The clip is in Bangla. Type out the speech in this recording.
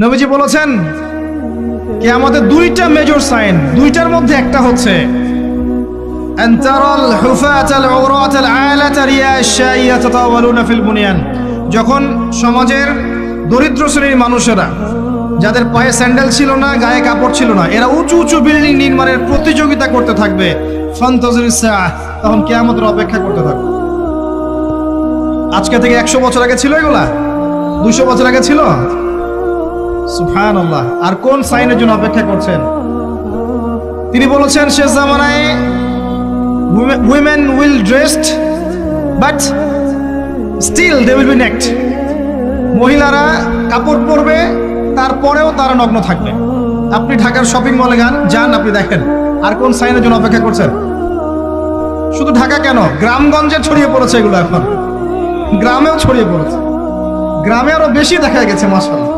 নবীজি বলেছেন কিয়ামতের দুইটা মেজর সাইন, দুইটার মধ্যে একটা হচ্ছে আনতারাল হুফাতাল উরাতাল আলাতা রিয়াশাইয়া তাতাওয়ালুনা ফিল বুনিয়ান। যখন সমাজের দরিদ্র শ্রেণীর মানুষেরা, যাদের পায়ে স্যান্ডেল ছিল না, গায়ে কাপড় ছিল না, এরা উঁচু উঁচু বিল্ডিং নির্মাণের প্রতিযোগিতা করতে থাকবে, ফান্তাজিরিস সাআহ, তখন কিয়ামতের অপেক্ষা করতে থাকবে। আজকে থেকে 100 বছর আগে ছিল এগুলা? 200 বছর আগে ছিল? সুবহানাল্লাহ। আর কোন সাইনের জন্য অপেক্ষা করছেন? তিনি বলেছেন শেষ জামানায় women will dressed but still they will be naked। মহিলারা কাপড় পরবে, তারপরেও তারা নগ্ন থাকবে। আপনি ঢাকার শপিং মলে যান, আপনি দেখেন। আর কোন সাইনের জন্য অপেক্ষা করছেন? শুধু ঢাকা কেন, গ্রামগঞ্জে ছড়িয়ে পড়েছে এগুলো, এখন গ্রামেও ছড়িয়ে পড়েছে, গ্রামে আরো বেশি দেখা গেছে মাশাআল্লাহ।